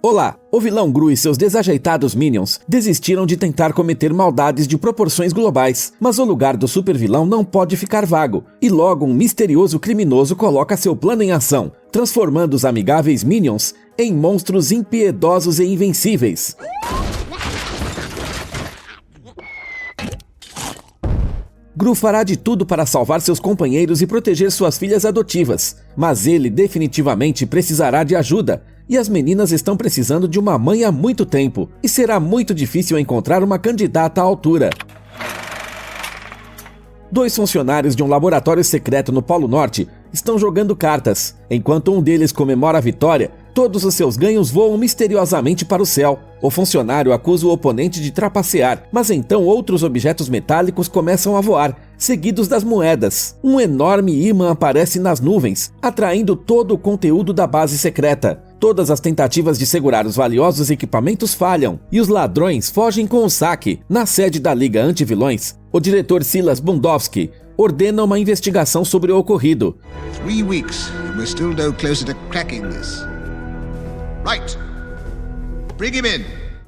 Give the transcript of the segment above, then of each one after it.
Olá! O vilão Gru e seus desajeitados Minions desistiram de tentar cometer maldades de proporções globais, mas o lugar do supervilão não pode ficar vago, e logo um misterioso criminoso coloca seu plano em ação, transformando os amigáveis Minions em monstros impiedosos e invencíveis. Gru fará de tudo para salvar seus companheiros e proteger suas filhas adotivas, mas ele definitivamente precisará de ajuda, e as meninas estão precisando de uma mãe há muito tempo, e será muito difícil encontrar uma candidata à altura. Dois funcionários de um laboratório secreto no Polo Norte estão jogando cartas. Enquanto um deles comemora a vitória, todos os seus ganhos voam misteriosamente para o céu. O funcionário acusa o oponente de trapacear, mas então outros objetos metálicos começam a voar, seguidos das moedas. Um enorme ímã aparece nas nuvens, atraindo todo o conteúdo da base secreta. Todas as tentativas de segurar os valiosos equipamentos falham, e os ladrões fogem com o saque. Na sede da Liga Anti-Vilões, o diretor Silas Bundowski ordena uma investigação sobre o ocorrido. 3 weeks and we're still no closer to cracking this. Right. Bring him in.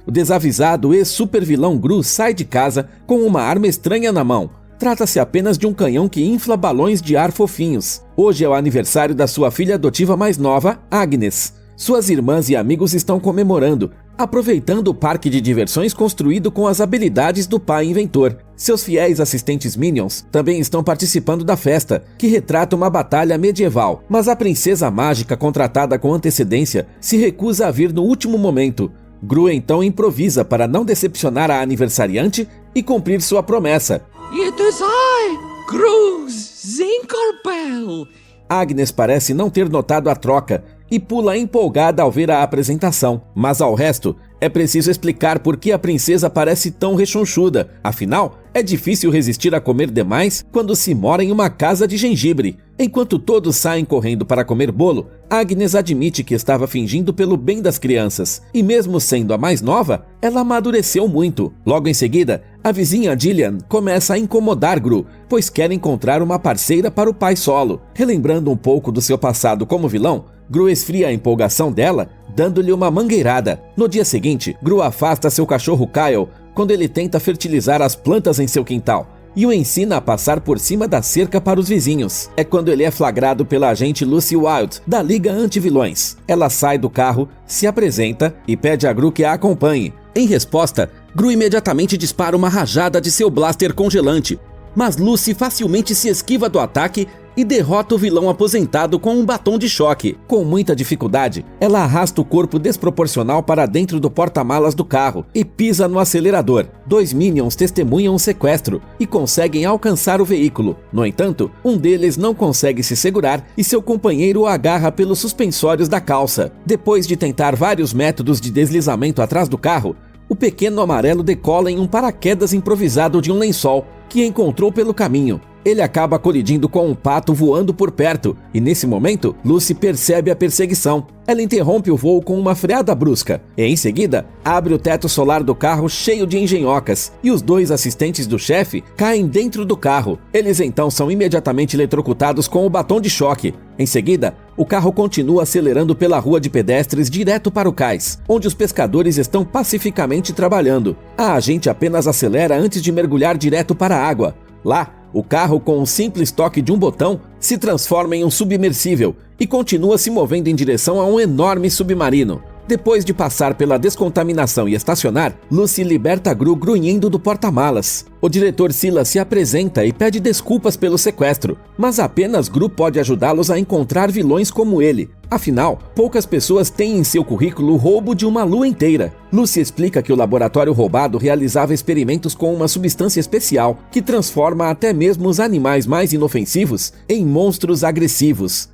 O desavisado ex-supervilão Gru sai de casa com uma arma estranha na mão. Trata-se apenas de um canhão que infla balões de ar fofinhos. Hoje é o aniversário da sua filha adotiva mais nova, Agnes. Suas irmãs e amigos estão comemorando, aproveitando o parque de diversões construído com as habilidades do pai inventor. Seus fiéis assistentes Minions também estão participando da festa, que retrata uma batalha medieval, mas a princesa mágica contratada com antecedência se recusa a vir no último momento. Gru então improvisa para não decepcionar a aniversariante e cumprir sua promessa. It is I, Gru Zinkelpel. Agnes parece não ter notado a troca e pula empolgada ao ver a apresentação, mas ao resto é preciso explicar por que a princesa parece tão rechonchuda. Afinal, é difícil resistir a comer demais quando se mora em uma casa de gengibre. Enquanto todos saem correndo para comer bolo, Agnes admite que estava fingindo pelo bem das crianças, e mesmo sendo a mais nova, ela amadureceu muito. Logo em seguida, a vizinha Gillian começa a incomodar Gru, pois quer encontrar uma parceira para o pai solo. Relembrando um pouco do seu passado como vilão, Gru esfria a empolgação dela, dando-lhe uma mangueirada. No dia seguinte, Gru afasta seu cachorro Kyle quando ele tenta fertilizar as plantas em seu quintal e o ensina a passar por cima da cerca para os vizinhos. É quando ele é flagrado pela agente Lucy Wilde, da Liga Anti-Vilões. Ela sai do carro, se apresenta e pede a Gru que a acompanhe. Em resposta, Gru imediatamente dispara uma rajada de seu blaster congelante, mas Lucy facilmente se esquiva do ataque e derrota o vilão aposentado com um batom de choque. Com muita dificuldade, ela arrasta o corpo desproporcional para dentro do porta-malas do carro e pisa no acelerador. Dois Minions testemunham o sequestro e conseguem alcançar o veículo. No entanto, um deles não consegue se segurar e seu companheiro o agarra pelos suspensórios da calça. Depois de tentar vários métodos de deslizamento atrás do carro, o pequeno amarelo decola em um paraquedas improvisado de um lençol que encontrou pelo caminho. Ele acaba colidindo com um pato voando por perto, e nesse momento, Lucy percebe a perseguição. Ela interrompe o voo com uma freada brusca, e em seguida, abre o teto solar do carro cheio de engenhocas, e os dois assistentes do chefe caem dentro do carro. Eles então são imediatamente eletrocutados com o batom de choque. Em seguida, o carro continua acelerando pela rua de pedestres direto para o cais, onde os pescadores estão pacificamente trabalhando. A agente apenas acelera antes de mergulhar direto para a água. Lá, o carro, com um simples toque de um botão, se transforma em um submersível e continua se movendo em direção a um enorme submarino. Depois de passar pela descontaminação e estacionar, Lucy liberta Gru grunhindo do porta-malas. O diretor Silas se apresenta e pede desculpas pelo sequestro, mas apenas Gru pode ajudá-los a encontrar vilões como ele. Afinal, poucas pessoas têm em seu currículo o roubo de uma lua inteira. Lucy explica que o laboratório roubado realizava experimentos com uma substância especial que transforma até mesmo os animais mais inofensivos em monstros agressivos.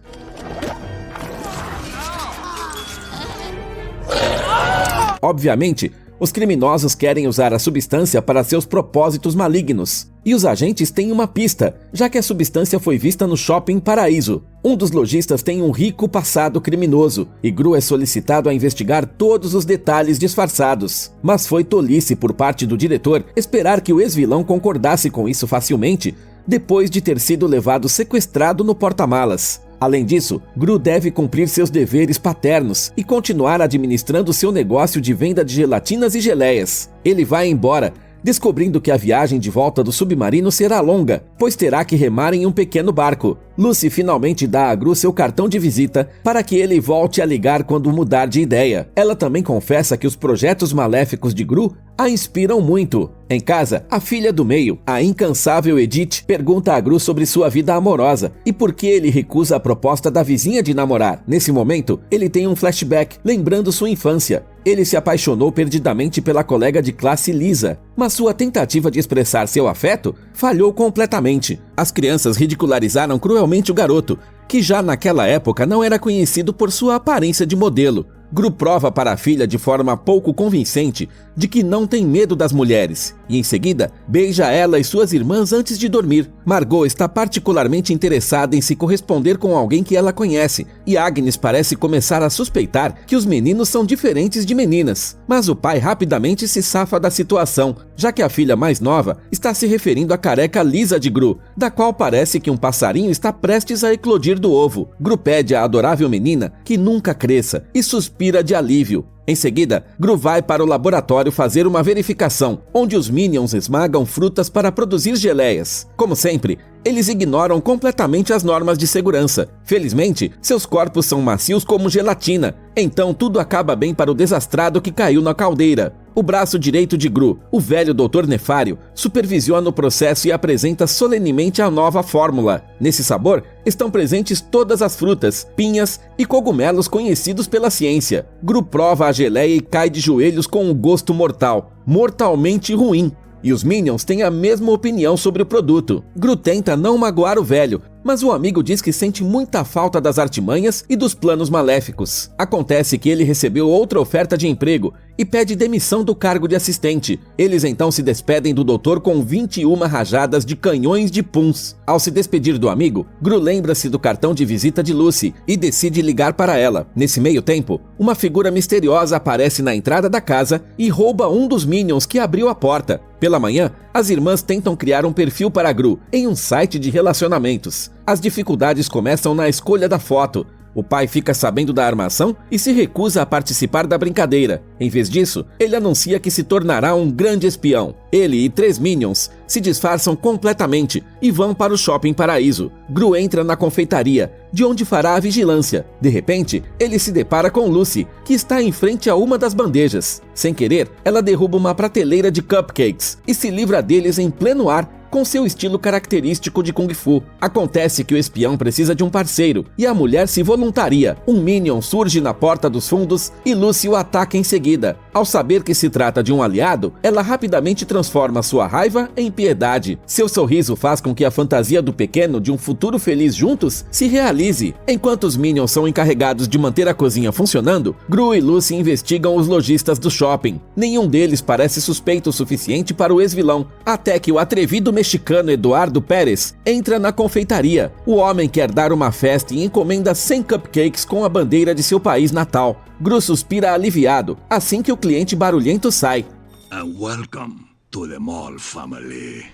Obviamente, os criminosos querem usar a substância para seus propósitos malignos. E os agentes têm uma pista, já que a substância foi vista no Shopping Paraíso. Um dos lojistas tem um rico passado criminoso, e Gru é solicitado a investigar todos os detalhes disfarçados. Mas foi tolice por parte do diretor esperar que o ex-vilão concordasse com isso facilmente, depois de ter sido levado sequestrado no porta-malas. Além disso, Gru deve cumprir seus deveres paternos e continuar administrando seu negócio de venda de gelatinas e geleias. Ele vai embora, descobrindo que a viagem de volta do submarino será longa, pois terá que remar em um pequeno barco. Lucy finalmente dá a Gru seu cartão de visita para que ele volte a ligar quando mudar de ideia. Ela também confessa que os projetos maléficos de Gru a inspiram muito. Em casa, a filha do meio, a incansável Edith, pergunta a Gru sobre sua vida amorosa e por que ele recusa a proposta da vizinha de namorar. Nesse momento, ele tem um flashback, lembrando sua infância. Ele se apaixonou perdidamente pela colega de classe Lisa, mas sua tentativa de expressar seu afeto falhou completamente. As crianças ridicularizaram cruelmente o garoto, que já naquela época não era conhecido por sua aparência de modelo. Gru prova para a filha de forma pouco convincente de que não tem medo das mulheres e, em seguida, beija ela e suas irmãs antes de dormir. Margot está particularmente interessada em se corresponder com alguém que ela conhece e Agnes parece começar a suspeitar que os meninos são diferentes de meninas. Mas o pai rapidamente se safa da situação, já que a filha mais nova está se referindo à careca lisa de Gru, da qual parece que um passarinho está prestes a eclodir do ovo. Gru pede à adorável menina que nunca cresça e suspira de alívio. Em seguida, Gru vai para o laboratório fazer uma verificação, onde os Minions esmagam frutas para produzir geleias. Como sempre, eles ignoram completamente as normas de segurança. Felizmente, seus corpos são macios como gelatina, então tudo acaba bem para o desastrado que caiu na caldeira. O braço direito de Gru, o velho Dr. Nefário, supervisiona o processo e apresenta solenemente a nova fórmula. Nesse sabor, estão presentes todas as frutas, pinhas e cogumelos conhecidos pela ciência. Gru prova a geleia e cai de joelhos com um gosto mortal, mortalmente ruim. E os Minions têm a mesma opinião sobre o produto. Gru tenta não magoar o velho, mas o amigo diz que sente muita falta das artimanhas e dos planos maléficos. Acontece que ele recebeu outra oferta de emprego e pede demissão do cargo de assistente. Eles então se despedem do doutor com 21 rajadas de canhões de puns. Ao se despedir do amigo, Gru lembra-se do cartão de visita de Lucy e decide ligar para ela. Nesse meio tempo, uma figura misteriosa aparece na entrada da casa e rouba um dos Minions que abriu a porta. Pela manhã, as irmãs tentam criar um perfil para Gru em um site de relacionamentos. As dificuldades começam na escolha da foto. O pai fica sabendo da armação e se recusa a participar da brincadeira. Em vez disso, ele anuncia que se tornará um grande espião. Ele e 3 Minions se disfarçam completamente e vão para o Shopping Paraíso. Gru entra na confeitaria, de onde fará a vigilância. De repente, ele se depara com Lucy, que está em frente a uma das bandejas. Sem querer, ela derruba uma prateleira de cupcakes e se livra deles em pleno ar, com seu estilo característico de Kung Fu. Acontece que o espião precisa de um parceiro e a mulher se voluntaria. Um Minion surge na porta dos fundos e Lucy o ataca em seguida. Ao saber que se trata de um aliado, ela rapidamente transforma sua raiva em piedade. Seu sorriso faz com que a fantasia do pequeno de um futuro feliz juntos se realize. Enquanto os Minions são encarregados de manter a cozinha funcionando, Gru e Lucy investigam os lojistas do shopping. Nenhum deles parece suspeito o suficiente para o ex-vilão, até que o atrevido mexicano Eduardo Pérez entra na confeitaria. O homem quer dar uma festa e encomenda 100 cupcakes com a bandeira de seu país natal. Gru suspira aliviado assim que o cliente barulhento sai. And welcome to the Mall family.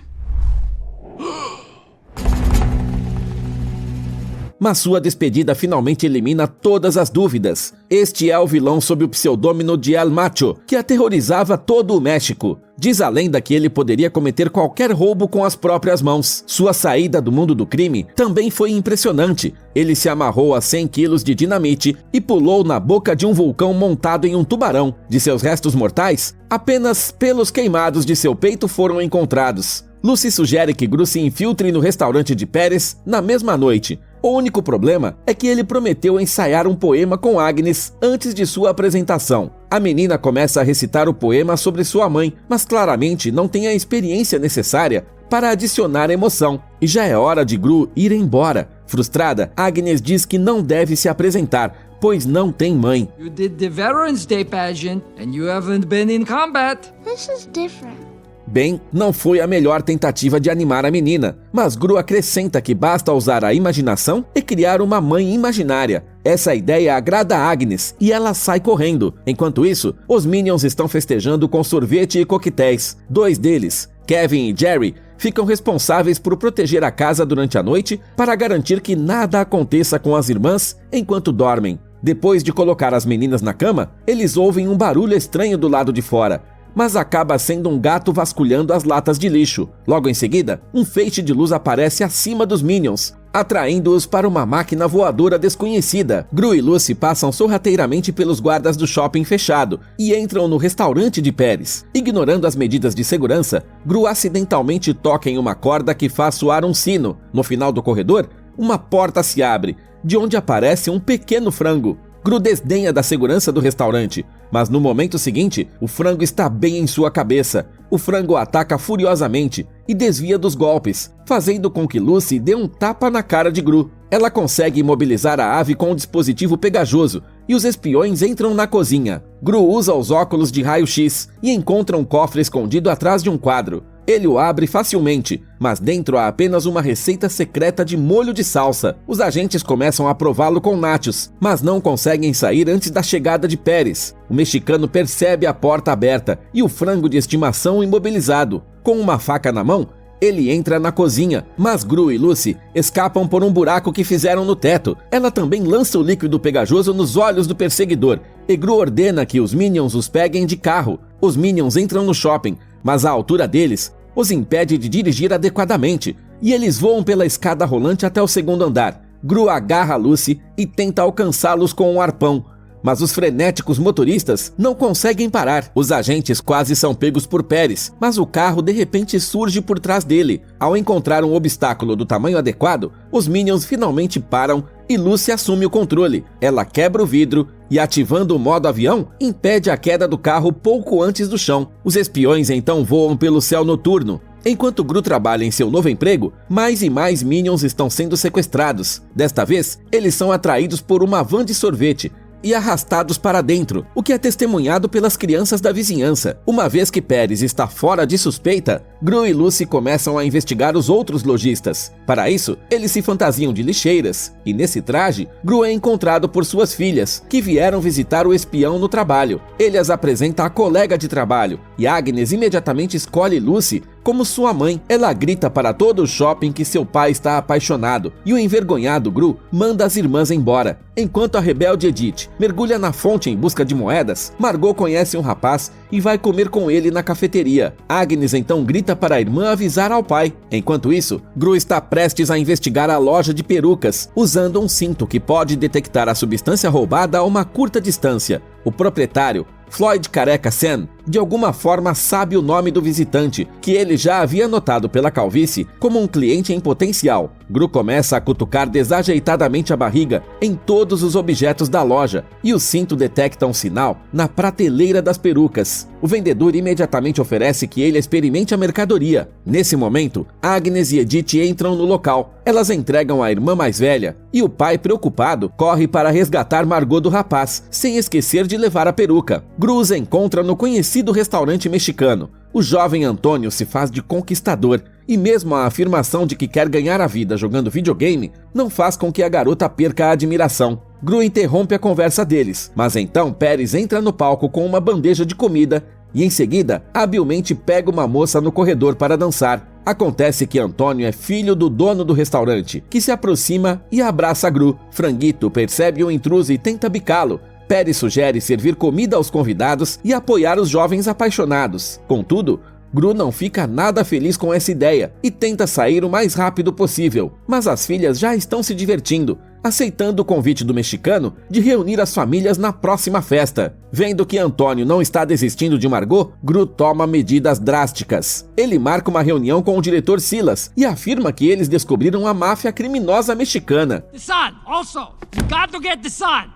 Mas sua despedida finalmente elimina todas as dúvidas. Este é o vilão sob o pseudônimo de El Macho, que aterrorizava todo o México. Diz a lenda que ele poderia cometer qualquer roubo com as próprias mãos. Sua saída do mundo do crime também foi impressionante. Ele se amarrou a 100 quilos de dinamite e pulou na boca de um vulcão montado em um tubarão. De seus restos mortais, apenas pelos queimados de seu peito foram encontrados. Lucy sugere que Gru se infiltre no restaurante de Pérez na mesma noite. O único problema é que ele prometeu ensaiar um poema com Agnes antes de sua apresentação. A menina começa a recitar o poema sobre sua mãe, mas claramente não tem a experiência necessária para adicionar emoção. E já é hora de Gru ir embora. Frustrada, Agnes diz que não deve se apresentar, pois não tem mãe. You did the Veterans Day pageant and you haven't been in combat. This is different. Bem, não foi a melhor tentativa de animar a menina, mas Gru acrescenta que basta usar a imaginação e criar uma mãe imaginária. Essa ideia agrada a Agnes e ela sai correndo. Enquanto isso, os Minions estão festejando com sorvete e coquetéis. 2 deles, Kevin e Jerry, ficam responsáveis por proteger a casa durante a noite para garantir que nada aconteça com as irmãs enquanto dormem. Depois de colocar as meninas na cama, eles ouvem um barulho estranho do lado de fora, mas acaba sendo um gato vasculhando as latas de lixo. Logo em seguida, um feixe de luz aparece acima dos Minions, atraindo-os para uma máquina voadora desconhecida. Gru e Lucy passam sorrateiramente pelos guardas do shopping fechado e entram no restaurante de Paris. Ignorando as medidas de segurança, Gru acidentalmente toca em uma corda que faz soar um sino. No final do corredor, uma porta se abre, de onde aparece um pequeno frango. Gru desdenha da segurança do restaurante, mas no momento seguinte, o frango está bem em sua cabeça. O frango ataca furiosamente e desvia dos golpes, fazendo com que Lucy dê um tapa na cara de Gru. Ela consegue imobilizar a ave com um dispositivo pegajoso e os espiões entram na cozinha. Gru usa os óculos de raio-x e encontra um cofre escondido atrás de um quadro. Ele o abre facilmente, mas dentro há apenas uma receita secreta de molho de salsa. Os agentes começam a prová-lo com nachos, mas não conseguem sair antes da chegada de Paris. O mexicano percebe a porta aberta e o frango de estimação imobilizado. Com uma faca na mão, ele entra na cozinha, mas Gru e Lucy escapam por um buraco que fizeram no teto. Ela também lança o líquido pegajoso nos olhos do perseguidor, e Gru ordena que os Minions os peguem de carro. Os Minions entram no shopping, mas a altura deles os impede de dirigir adequadamente, e eles voam pela escada rolante até o 2º andar. Gru agarra Lucy e tenta alcançá-los com um arpão, mas os frenéticos motoristas não conseguem parar. Os agentes quase são pegos por Paris, mas o carro de repente surge por trás dele. Ao encontrar um obstáculo do tamanho adequado, os Minions finalmente param e Lucy assume o controle. Ela quebra o vidro e, ativando o modo avião, impede a queda do carro pouco antes do chão. Os espiões então voam pelo céu noturno. Enquanto Gru trabalha em seu novo emprego, mais e mais Minions estão sendo sequestrados. Desta vez, eles são atraídos por uma van de sorvete e arrastados para dentro, o que é testemunhado pelas crianças da vizinhança. Uma vez que Paris está fora de suspeita, Gru e Lucy começam a investigar os outros lojistas. Para isso, eles se fantasiam de lixeiras, e nesse traje, Gru é encontrado por suas filhas, que vieram visitar o espião no trabalho. Ele as apresenta à colega de trabalho, e Agnes imediatamente escolhe Lucy como sua mãe. Ela grita para todo o shopping que seu pai está apaixonado, e o envergonhado Gru manda as irmãs embora. Enquanto a rebelde Edith mergulha na fonte em busca de moedas, Margot conhece um rapaz e vai comer com ele na cafeteria. Agnes então grita para a irmã avisar ao pai. Enquanto isso, Gru está prestes a investigar a loja de perucas, usando um cinto que pode detectar a substância roubada a uma curta distância. O proprietário, Floyd Careca Sen, de alguma forma sabe o nome do visitante, que ele já havia notado pela calvície como um cliente em potencial. Gru começa a cutucar desajeitadamente a barriga em todos os objetos da loja, e o cinto detecta um sinal na prateleira das perucas. O vendedor imediatamente oferece que ele experimente a mercadoria. Nesse momento, Agnes e Edith entram no local. Elas entregam a irmã mais velha, e o pai, preocupado, corre para resgatar Margot do rapaz, sem esquecer de levar a peruca. Gru os encontra no conhecido restaurante mexicano. O jovem Antônio se faz de conquistador, e mesmo a afirmação de que quer ganhar a vida jogando videogame não faz com que a garota perca a admiração. Gru interrompe a conversa deles, mas então Paris entra no palco com uma bandeja de comida e em seguida habilmente pega uma moça no corredor para dançar. Acontece que Antônio é filho do dono do restaurante, que se aproxima e abraça Gru. Franguito percebe o intruso e tenta bicá-lo. Paris sugere servir comida aos convidados e apoiar os jovens apaixonados. Contudo, Gru não fica nada feliz com essa ideia e tenta sair o mais rápido possível, mas as filhas já estão se divertindo, aceitando o convite do mexicano de reunir as famílias na próxima festa. Vendo que Antônio não está desistindo de Margot, Gru toma medidas drásticas. Ele marca uma reunião com o diretor Silas e afirma que eles descobriram a máfia criminosa mexicana. The son, also. You got to get the son.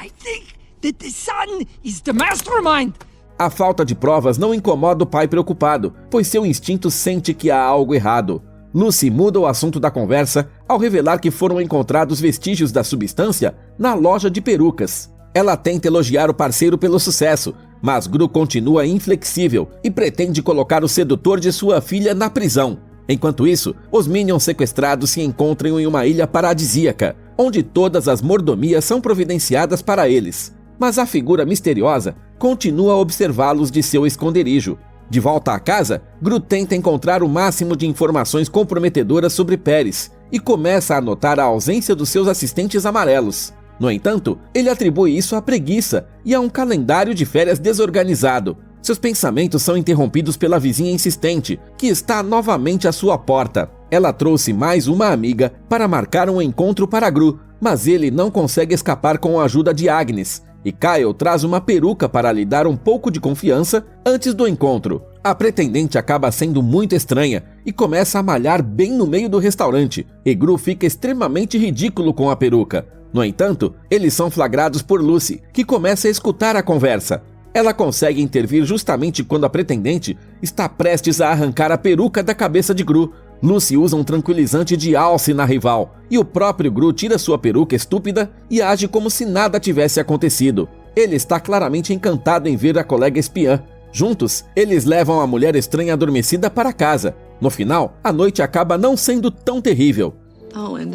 I think that the son is the mastermind. A falta de provas não incomoda o pai preocupado, pois seu instinto sente que há algo errado. Lucy muda o assunto da conversa ao revelar que foram encontrados vestígios da substância na loja de perucas. Ela tenta elogiar o parceiro pelo sucesso, mas Gru continua inflexível e pretende colocar o sedutor de sua filha na prisão. Enquanto isso, os Minions sequestrados se encontram em uma ilha paradisíaca, onde todas as mordomias são providenciadas para eles. Mas a figura misteriosa continua a observá-los de seu esconderijo. De volta à casa, Gru tenta encontrar o máximo de informações comprometedoras sobre Paris e começa a notar a ausência dos seus assistentes amarelos. No entanto, ele atribui isso à preguiça e a um calendário de férias desorganizado. Seus pensamentos são interrompidos pela vizinha insistente, que está novamente à sua porta. Ela trouxe mais uma amiga para marcar um encontro para Gru, mas ele não consegue escapar com a ajuda de Agnes, e Kyle traz uma peruca para lhe dar um pouco de confiança antes do encontro. A pretendente acaba sendo muito estranha e começa a malhar bem no meio do restaurante, e Gru fica extremamente ridículo com a peruca. No entanto, eles são flagrados por Lucy, que começa a escutar a conversa. Ela consegue intervir justamente quando a pretendente está prestes a arrancar a peruca da cabeça de Gru. Lucy usa um tranquilizante de alce na rival, e o próprio Gru tira sua peruca estúpida e age como se nada tivesse acontecido. Ele está claramente encantado em ver a colega espiã. Juntos, eles levam a mulher estranha adormecida para casa. No final, a noite acaba não sendo tão terrível. Oh, and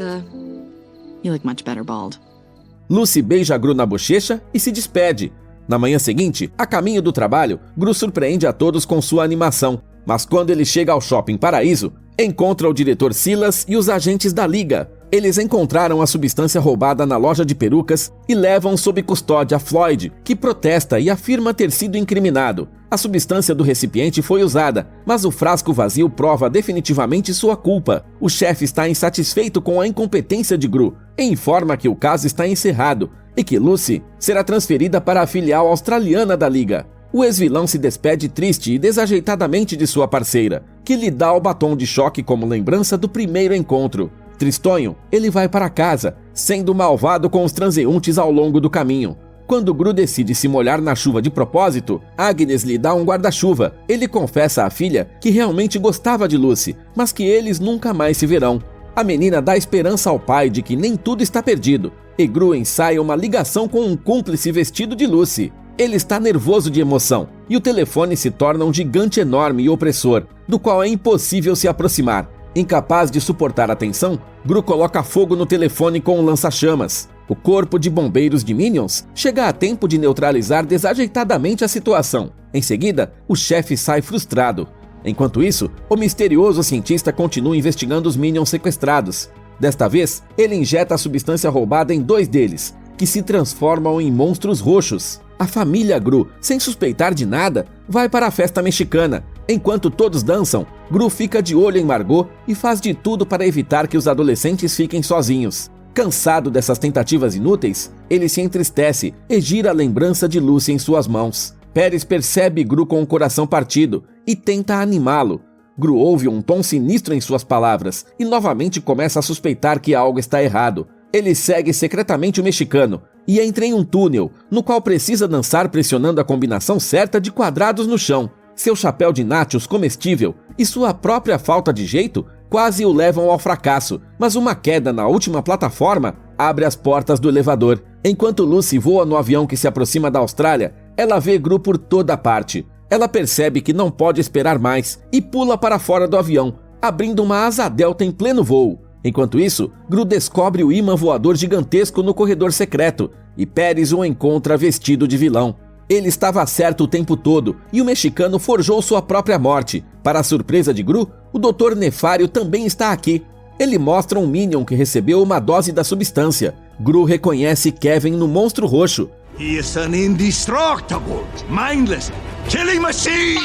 you look much better bald. Lucy beija Gru na bochecha e se despede. Na manhã seguinte, a caminho do trabalho, Gru surpreende a todos com sua animação. Mas quando ele chega ao Shopping Paraíso, encontra o diretor Silas e os agentes da Liga. Eles encontraram a substância roubada na loja de perucas e levam sob custódia Floyd, que protesta e afirma ter sido incriminado. A substância do recipiente foi usada, mas o frasco vazio prova definitivamente sua culpa. O chefe está insatisfeito com a incompetência de Gru e informa que o caso está encerrado e que Lucy será transferida para a filial australiana da Liga. O ex-vilão se despede triste e desajeitadamente de sua parceira, que lhe dá o batom de choque como lembrança do primeiro encontro. Tristonho, ele vai para casa, sendo malvado com os transeuntes ao longo do caminho. Quando Gru decide se molhar na chuva de propósito, Agnes lhe dá um guarda-chuva. Ele confessa à filha que realmente gostava de Lucy, mas que eles nunca mais se verão. A menina dá esperança ao pai de que nem tudo está perdido, e Gru ensaia uma ligação com um cúmplice vestido de Lucy. Ele está nervoso de emoção, e o telefone se torna um gigante enorme e opressor, do qual é impossível se aproximar. Incapaz de suportar a tensão, Gru coloca fogo no telefone com um lança-chamas. O corpo de bombeiros de Minions chega a tempo de neutralizar desajeitadamente a situação. Em seguida, o chefe sai frustrado. Enquanto isso, o misterioso cientista continua investigando os Minions sequestrados. Desta vez, ele injeta a substância roubada em 2 deles, que se transformam em monstros roxos. A família Gru, sem suspeitar de nada, vai para a festa mexicana. Enquanto todos dançam, Gru fica de olho em Margot e faz de tudo para evitar que os adolescentes fiquem sozinhos. Cansado dessas tentativas inúteis, ele se entristece e gira a lembrança de Lucy em suas mãos. Paris percebe Gru com o coração partido e tenta animá-lo. Gru ouve um tom sinistro em suas palavras e novamente começa a suspeitar que algo está errado. Ele segue secretamente o mexicano e entra em um túnel, no qual precisa dançar pressionando a combinação certa de quadrados no chão. Seu chapéu de nachos comestível e sua própria falta de jeito quase o levam ao fracasso, mas uma queda na última plataforma abre as portas do elevador. Enquanto Lucy voa no avião que se aproxima da Austrália, ela vê Gru por toda parte. Ela percebe que não pode esperar mais e pula para fora do avião, abrindo uma asa delta em pleno voo. Enquanto isso, Gru descobre o imã voador gigantesco no corredor secreto e Paris o encontra vestido de vilão. Ele estava certo o tempo todo e o mexicano forjou sua própria morte. Para a surpresa de Gru, o Dr. Nefário também está aqui. Ele mostra um Minion que recebeu uma dose da substância. Gru reconhece Kevin no monstro roxo. He is an indestructible, mindless, killing machine!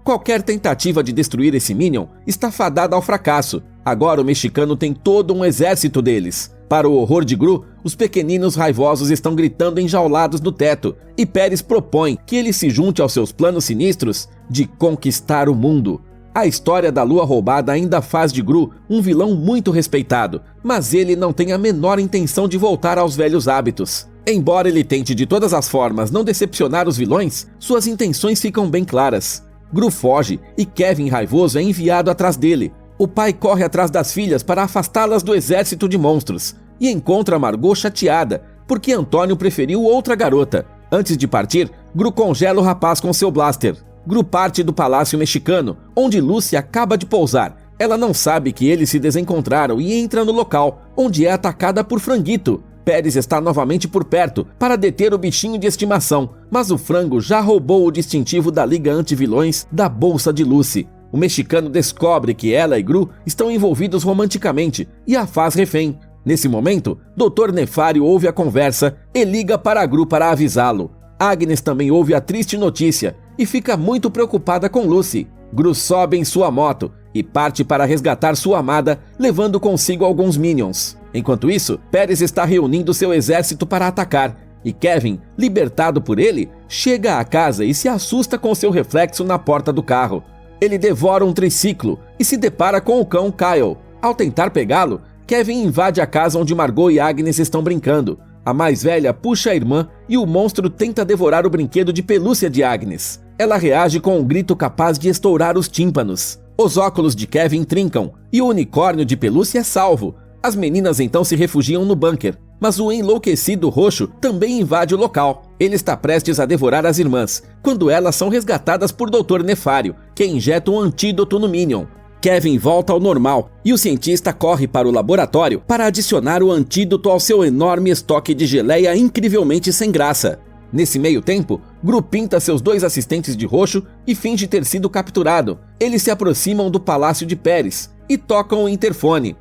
Qualquer tentativa de destruir esse Minion está fadada ao fracasso. Agora o mexicano tem todo um exército deles. Para o horror de Gru, os pequeninos raivosos estão gritando enjaulados no teto, e Paris propõe que ele se junte aos seus planos sinistros de conquistar o mundo. A história da lua roubada ainda faz de Gru um vilão muito respeitado, mas ele não tem a menor intenção de voltar aos velhos hábitos. Embora ele tente de todas as formas não decepcionar os vilões, suas intenções ficam bem claras. Gru foge e Kevin raivoso é enviado atrás dele. O pai corre atrás das filhas para afastá-las do exército de monstros e encontra Margot chateada, porque Antônio preferiu outra garota. Antes de partir, Gru congela o rapaz com seu blaster. Gru parte do palácio mexicano, onde Lucy acaba de pousar. Ela não sabe que eles se desencontraram e entra no local, onde é atacada por Franguito. Pérez está novamente por perto para deter o bichinho de estimação, mas o frango já roubou o distintivo da Liga Anti-Vilões da bolsa de Lucy. O mexicano descobre que ela e Gru estão envolvidos romanticamente e a faz refém. Nesse momento, Dr. Nefário ouve a conversa e liga para Gru para avisá-lo. Agnes também ouve a triste notícia e fica muito preocupada com Lucy. Gru sobe em sua moto e parte para resgatar sua amada, levando consigo alguns Minions. Enquanto isso, Pérez está reunindo seu exército para atacar, e Kevin, libertado por ele, chega à casa e se assusta com seu reflexo na porta do carro. Ele devora um triciclo e se depara com o cão Kyle. Ao tentar pegá-lo, Kevin invade a casa onde Margot e Agnes estão brincando. A mais velha puxa a irmã e o monstro tenta devorar o brinquedo de pelúcia de Agnes. Ela reage com um grito capaz de estourar os tímpanos. Os óculos de Kevin trincam e o unicórnio de pelúcia é salvo. As meninas então se refugiam no bunker, mas o enlouquecido roxo também invade o local. Ele está prestes a devorar as irmãs, quando elas são resgatadas por Dr. Nefário, que injeta um antídoto no Minion. Kevin volta ao normal e o cientista corre para o laboratório para adicionar o antídoto ao seu enorme estoque de geleia incrivelmente sem graça. Nesse meio tempo, Gru pinta seus 2 assistentes de roxo e finge ter sido capturado. Eles se aproximam do palácio de Pérez e tocam o interfone.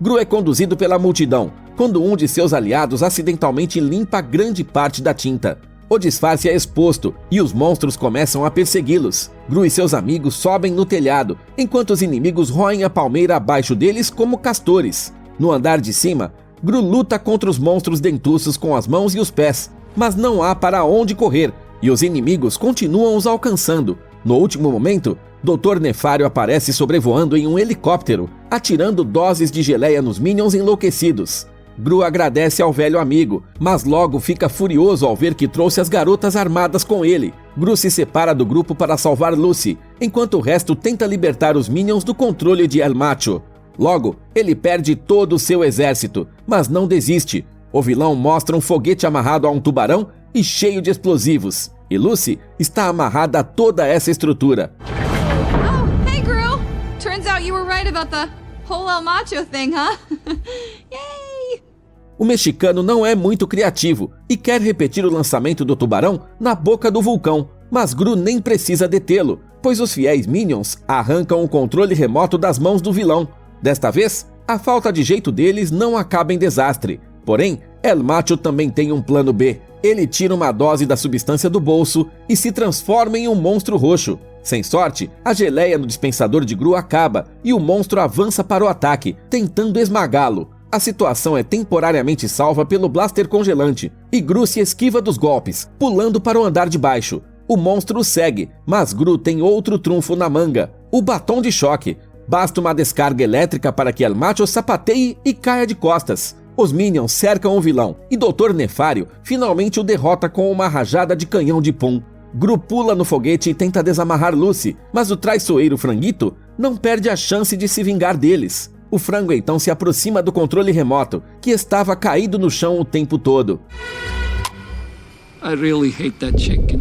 Gru é conduzido pela multidão, quando um de seus aliados acidentalmente limpa grande parte da tinta. O disfarce é exposto e os monstros começam a persegui-los. Gru e seus amigos sobem no telhado, enquanto os inimigos roem a palmeira abaixo deles como castores. No andar de cima, Gru luta contra os monstros dentuços com as mãos e os pés, mas não há para onde correr, e os inimigos continuam os alcançando. No último momento, Dr. Nefário aparece sobrevoando em um helicóptero, atirando doses de geleia nos Minions enlouquecidos. Gru agradece ao velho amigo, mas logo fica furioso ao ver que trouxe as garotas armadas com ele. Gru se separa do grupo para salvar Lucy, enquanto o resto tenta libertar os Minions do controle de El Macho. Logo, ele perde todo o seu exército, mas não desiste. O vilão mostra um foguete amarrado a um tubarão e cheio de explosivos, e Lucy está amarrada a toda essa estrutura. Oh, hey Gru! Turns out you were right about the whole El Macho thing, huh? Yay! O mexicano não é muito criativo e quer repetir o lançamento do tubarão na boca do vulcão, mas Gru nem precisa detê-lo, pois os fiéis Minions arrancam o controle remoto das mãos do vilão. Desta vez, a falta de jeito deles não acaba em desastre. Porém, El Macho também tem um plano B. Ele tira uma dose da substância do bolso e se transforma em um monstro roxo. Sem sorte, a geleia no dispensador de Gru acaba e o monstro avança para o ataque, tentando esmagá-lo. A situação é temporariamente salva pelo blaster congelante e Gru se esquiva dos golpes, pulando para o andar de baixo. O monstro o segue, mas Gru tem outro trunfo na manga, o batom de choque. Basta uma descarga elétrica para que El Macho sapateie e caia de costas. Os Minions cercam o vilão e Dr. Nefário finalmente o derrota com uma rajada de canhão de pum. Gru pula no foguete e tenta desamarrar Lucy, mas o traiçoeiro Franguito não perde a chance de se vingar deles. O frango então se aproxima do controle remoto, que estava caído no chão o tempo todo. I really hate that chicken.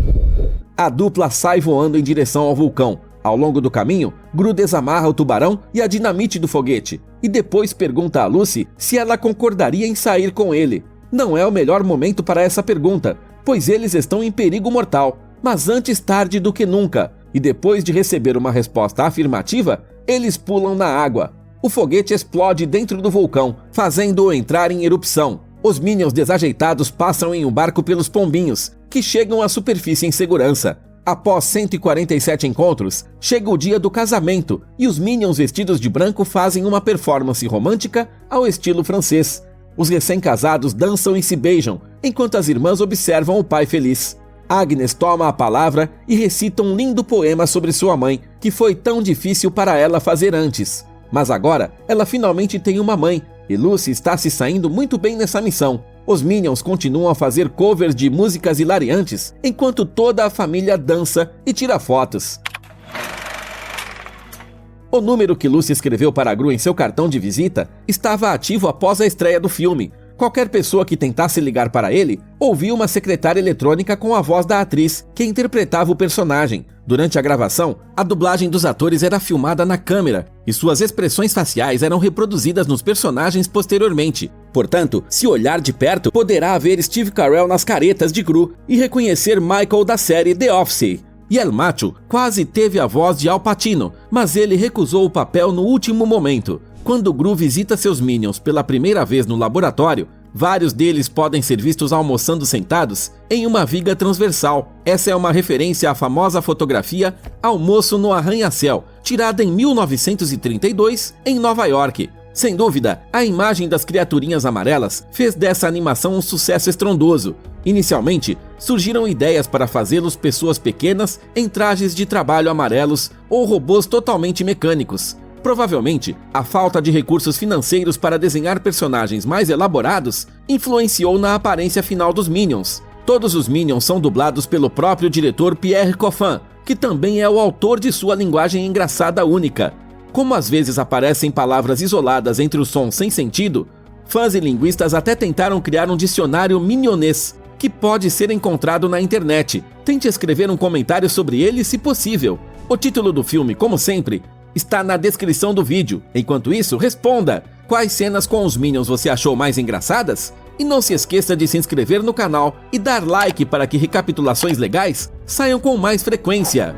A dupla sai voando em direção ao vulcão. Ao longo do caminho, Gru desamarra o tubarão e a dinamite do foguete, e depois pergunta a Lucy se ela concordaria em sair com ele. Não é o melhor momento para essa pergunta, pois eles estão em perigo mortal, mas antes tarde do que nunca, e depois de receber uma resposta afirmativa, eles pulam na água. O foguete explode dentro do vulcão, fazendo-o entrar em erupção. Os Minions desajeitados passam em um barco pelos pombinhos, que chegam à superfície em segurança. Após 147 encontros, chega o dia do casamento e os Minions vestidos de branco fazem uma performance romântica ao estilo francês. Os recém-casados dançam e se beijam, enquanto as irmãs observam o pai feliz. Agnes toma a palavra e recita um lindo poema sobre sua mãe, que foi tão difícil para ela fazer antes. Mas agora, ela finalmente tem uma mãe, e Lucy está se saindo muito bem nessa missão. Os Minions continuam a fazer covers de músicas hilariantes, enquanto toda a família dança e tira fotos. O número que Lucy escreveu para a Gru em seu cartão de visita estava ativo após a estreia do filme. Qualquer pessoa que tentasse ligar para ele ouvia uma secretária eletrônica com a voz da atriz que interpretava o personagem. Durante a gravação, a dublagem dos atores era filmada na câmera e suas expressões faciais eram reproduzidas nos personagens posteriormente. Portanto, se olhar de perto, poderá ver Steve Carell nas caretas de Gru e reconhecer Michael da série The Office. E El Macho quase teve a voz de Al Pacino, mas ele recusou o papel no último momento. Quando Gru visita seus Minions pela primeira vez no laboratório, vários deles podem ser vistos almoçando sentados em uma viga transversal. Essa é uma referência à famosa fotografia Almoço no Arranha-Céu, tirada em 1932 em Nova York. Sem dúvida, a imagem das criaturinhas amarelas fez dessa animação um sucesso estrondoso. Inicialmente, surgiram ideias para fazê-los pessoas pequenas em trajes de trabalho amarelos ou robôs totalmente mecânicos. Provavelmente, a falta de recursos financeiros para desenhar personagens mais elaborados influenciou na aparência final dos Minions. Todos os Minions são dublados pelo próprio diretor Pierre Coffin, que também é o autor de sua linguagem engraçada única. Como às vezes aparecem palavras isoladas entre os sons sem sentido, fãs e linguistas até tentaram criar um dicionário minionês, que pode ser encontrado na internet. Tente escrever um comentário sobre ele se possível. O título do filme, como sempre, está na descrição do vídeo. Enquanto isso, responda! Quais cenas com os Minions você achou mais engraçadas? E não se esqueça de se inscrever no canal e dar like para que recapitulações legais saiam com mais frequência.